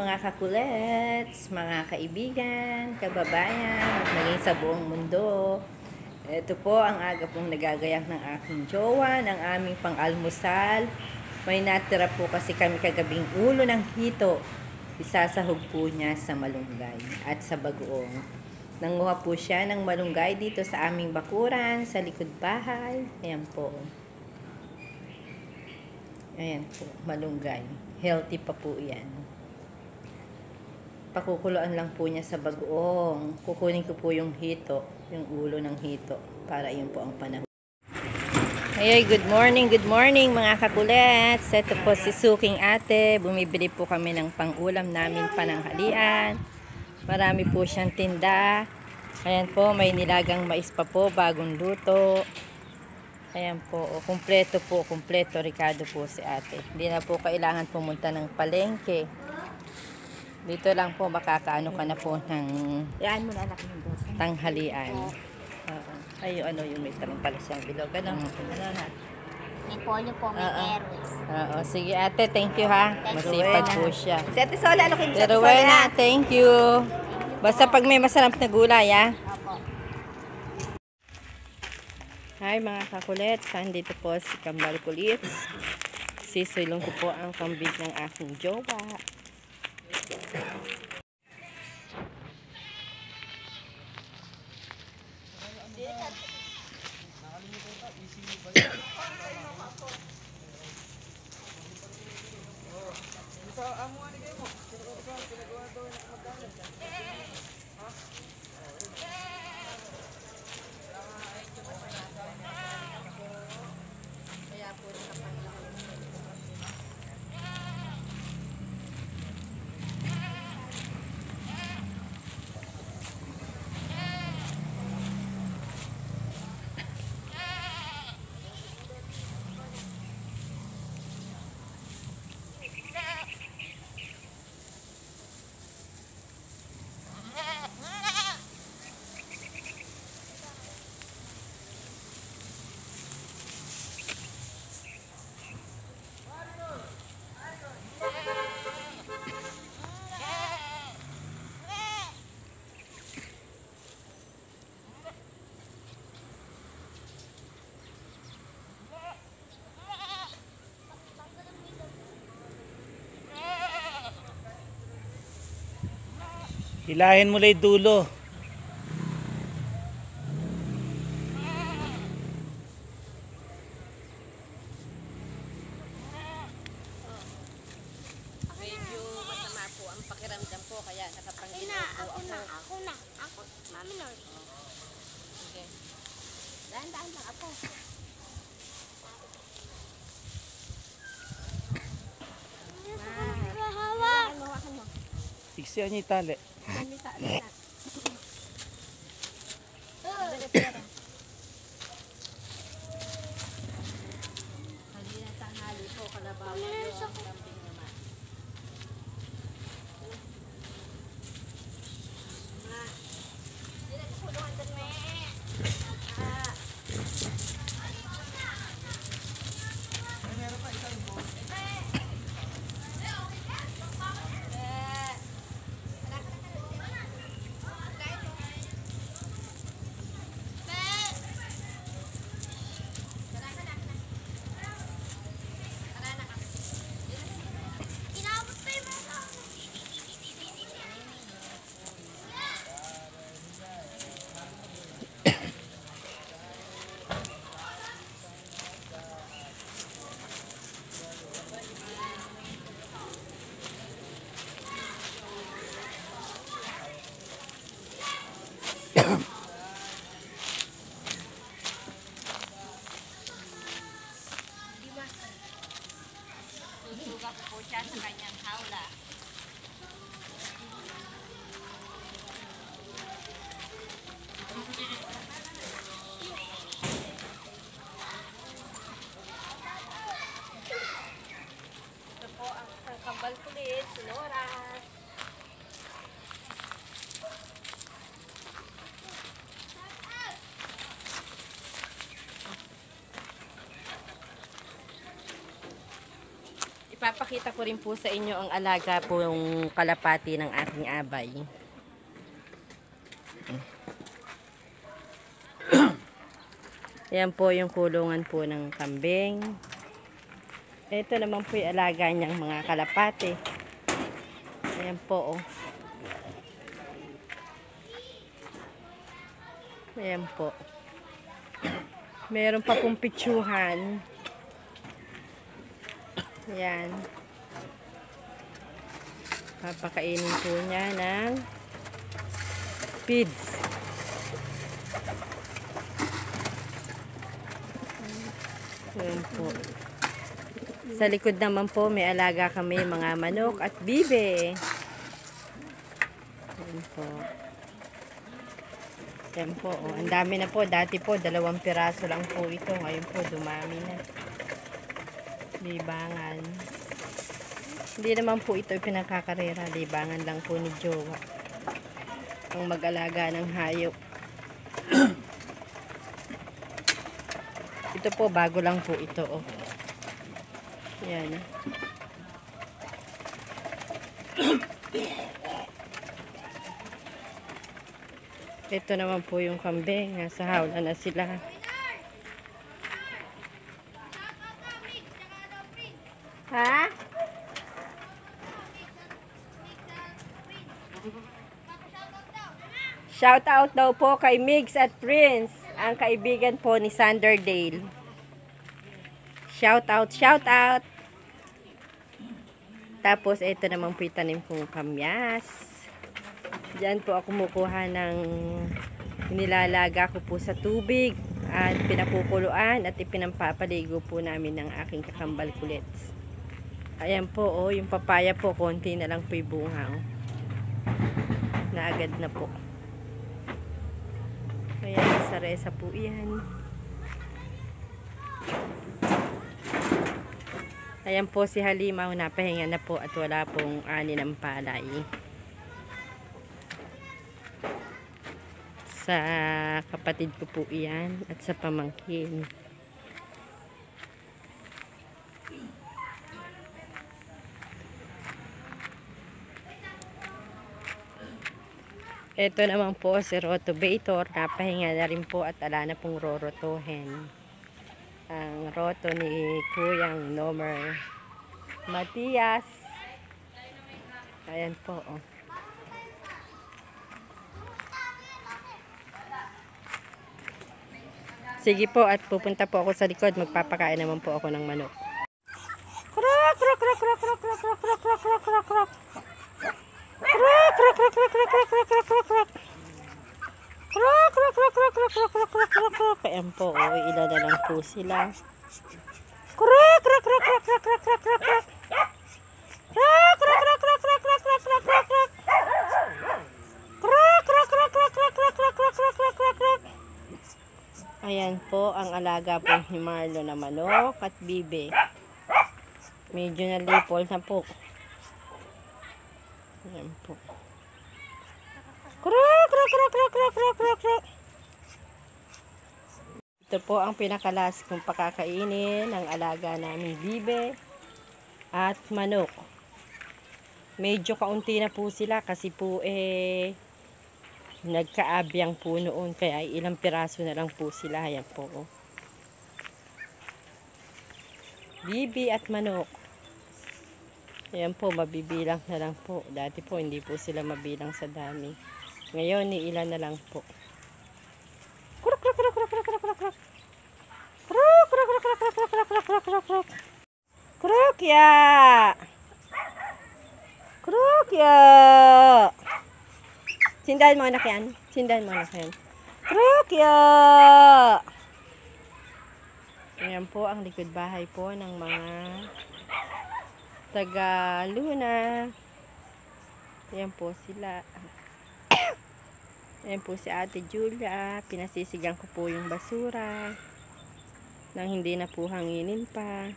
mga kakulets, mga kaibigan, kababayan, at maging sa buong mundo. Ito po ang aga pong nagagayak ng aking jowa, ng aming pang-almusal. May natira po kasi kami kagabing ulo ng hito. Isasahog po niya sa malunggay at sa bagoong. Nanguha po siya ng malunggay dito sa aming bakuran, sa likod bahay. Ayan po. Ayan po, malunggay. Healthy pa po yan. Pakukuluan lang po niya sa bagoong. Kukunin ko po yung hito, yung ulo ng hito, para yun po ang panahon. Hey, good morning mga kakulets. Ito po si Suking ate. Bumibili po kami ng pang-ulam namin pananghalian. Marami po siyang tinda. Ayan po, may nilagang mais pa po, bagong luto. Ayan po, kumpleto Ricardo po si ate. Hindi na po kailangan pumunta ng palengke. Dito lang po makakaano ka na po ng Yan mo na anak ng dosa. tanghalian. Ay, ano yung may tarong pala siyang bilog. Ano na? May polyo po, may carrots. Oo, sige ate, thank you ha. Masipag po siya. Si Ate Sola, ano kayo si Ate Pero Sola? na, thank you. Basta pag may masarap na gulay ha. Opo. Hi mga kakulet, dito po si Kambal Kulit. Sisulong ko po ang kambing ng aking jowa. Hilahin mo lang yung dulo. Medyo masama po ang pakiramdam ko kaya nakapangilip po ako. Ako, mami na. Sige. Dahan-dahan lang ako. Hawak. Hawakan mo. Iksiyan niya yung tali. Alita, alita. Halina tanghali po, kalabaw yung kambing naman. Papakita ko rin po sa inyo ang alaga po yung kalapati ng aking abay. Yan po yung kulungan po ng kambing. Ito naman po yung alaga niyang mga kalapati. Ayan po, oh. Ayan po. Meron pa pong pitsuhan. Ayan. Papakainin po niya ng feeds. Ayan po. Sa likod naman po, may alaga kami mga manok at bibe. Ayan po. Ayan po. Oh. Ang dami na po. Dati po, 2 piraso lang po ito. Ngayon po, dumami na. Libangan. Hindi naman po ito pinakakarera. Libangan lang po ni Jowa. Ang mag-alaga ng hayop. Ito po, bago lang po ito. Oh. Ayan. Ito naman po yung kambing. Nasa hawla na sila. Ha? Shout out daw po kay Migs at Prince, ang kaibigan po ni Sanderdale. Shout out, shout out. Tapos ito naman po itanim kong kamyas. Diyan po ako kumukuha ng nilalaga ko po sa tubig at pinapukuluan at ipinampapaligo po namin ng aking kakambal kulets. Ayan po, oh, yung papaya po, konti na lang po yung bunga. Oh. Naagad na po. Ayan, saresa po yan. Ayan po si Halimaw, napahinga na po at wala pong ani ng palay. Sa kapatid ko po iyan at sa pamangkin. Ito naman po si Rotobator, napahinga na rin po at ala na pong rorotohin. Ang roto ni Kuyang Nomer Matias. Ayan po, oh. Sige po, at pupunta po ako sa likod. Magpapakain naman po ako ng manok. Krok, krok, krok, krok, krok, krok, krok, krok, krok, krok, krok, krok. Krok, krok, krok, krok, krok, krok, krok, krok, krok, krok. Krok, krok, krok, krok, krok, krok, krok, krok, krok, krok. Ayan po, oh, ilan na lang po sila. Krok, krok, krok, krok, krok, krok, krok, krok, krok. Krok, krok, krok, krok, krok, krok, krok, krok, krok, krok. Krok, krok, krok, krok, krok, krok, krok, krok, krok, krok, krok, krok. Ayan po ang alaga po ni Marlo na manok at bibe. Medyo nalipol na po. Ayan po. Krok, krok, krok, krok, krok, krok, krok, krok. Ito po ang pinakalas kong pakakainin ng alaga namin bibe at manok. Medyo kaunti na po sila kasi po nagkaabyang po noon, kaya ilang piraso na lang po sila. Ayan po, oh. Bibi at manok. Ayan po, mabibilang na lang po. Dati po hindi po sila mabilang sa dami. Ngayon ilan na lang po. Krok, krok, krok, krok, krok, krok, krok, krok. Krok, krok, krok, krok, krok, krok, krok, krok, krok, krok. Krokya! Krokya! Sindahan mo anak yan. Sindahan mo anak yan. Krokya! Ayan po ang likod bahay po ng mga taga Luna. Ayan po sila. Ayan po si Ate Julia. Pinasisigang ko po yung basura nang hindi na po hanginin pa.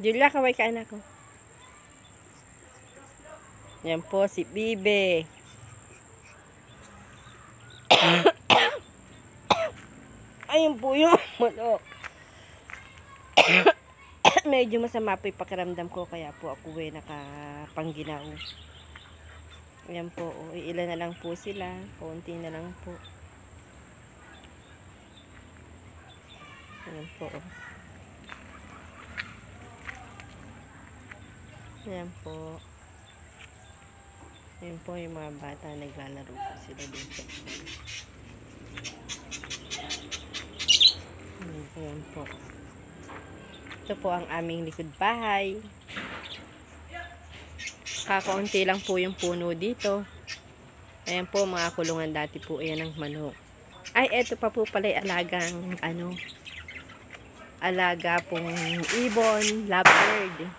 Julia, kaway ka anak ko. Ayan po si Bibe. Ayun po yung manok. medyo masama po yung pakiramdam ko, kaya po ako nakapangginaw. Ayan po, ilan na lang po sila, konti na lang po. Ayan po. Ayan po. Ayan po yung mga bata, naglalaro po sila dito. Ayan po. Ito po ang aming likod bahay. Kakaunti lang po yung puno dito. Ayan po, mga kulungan dati po yan ng manok. Ay, eto pa po pala yung alaga pong ibon, lovebird.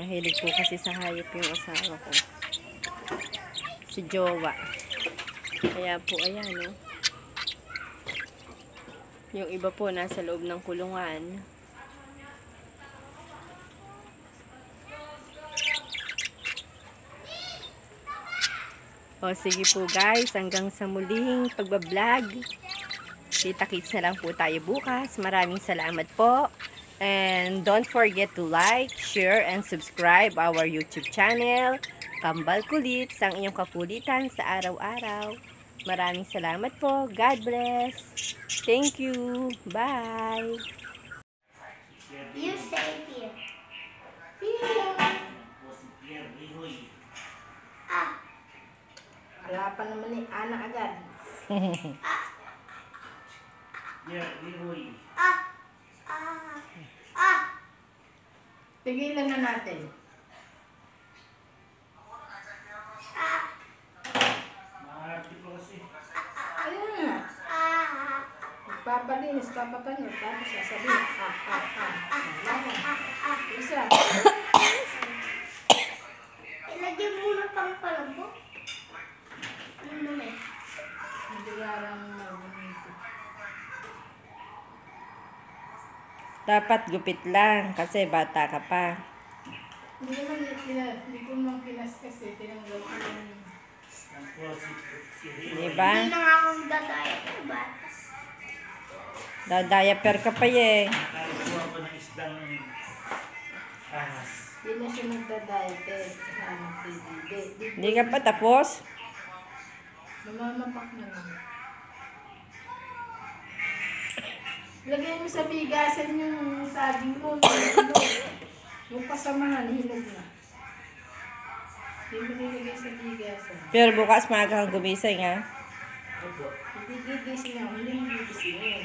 Mahilig po kasi sa hayop yung asawa ko. Si Jowa. Kaya po, ayan, no. Yung iba po nasa loob ng kulungan. O sige po guys, hanggang sa muling pagbablog. Kita-kits na lang po tayo bukas. Maraming salamat po. And don't forget to like, share, and subscribe our YouTube channel. Kambal Kulit, ang inyong kakulitan sa araw-araw. Maraming salamat po. God bless. Thank you. Bye. You say here. Ah, Wala pa naman ni Ana agad. ah, ah. Tigilan na natin. Ayun nga. Papalinis, papapanyo, tapos sasabihin, isa. Ilagay muna pang palabo. Ano naman? Hindi garang dapat gupit lang kasi bata ka pa. Hindi ko nang pinas kasi tinanggal ko yung... Diba? Hindi na nga akong dadaya ng batas. Dadiaper ka pa eh. Nakakuha ko ng isdang ahas. Hindi na siya nagdadiet eh. Hindi ka pa tapos? Namamapak na lang. Lagyan mo sa bigasan yung saging mo. Yung kasamahan, hinog na. Hindi mo nilagay sa bigasan. Pero bukas maaga kang gumising ha. Hindi gigising ako. Hindi mo gigising yun.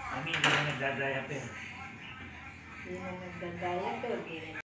Kami hindi na nagdadaya pero. Hindi na nagdadiet eh.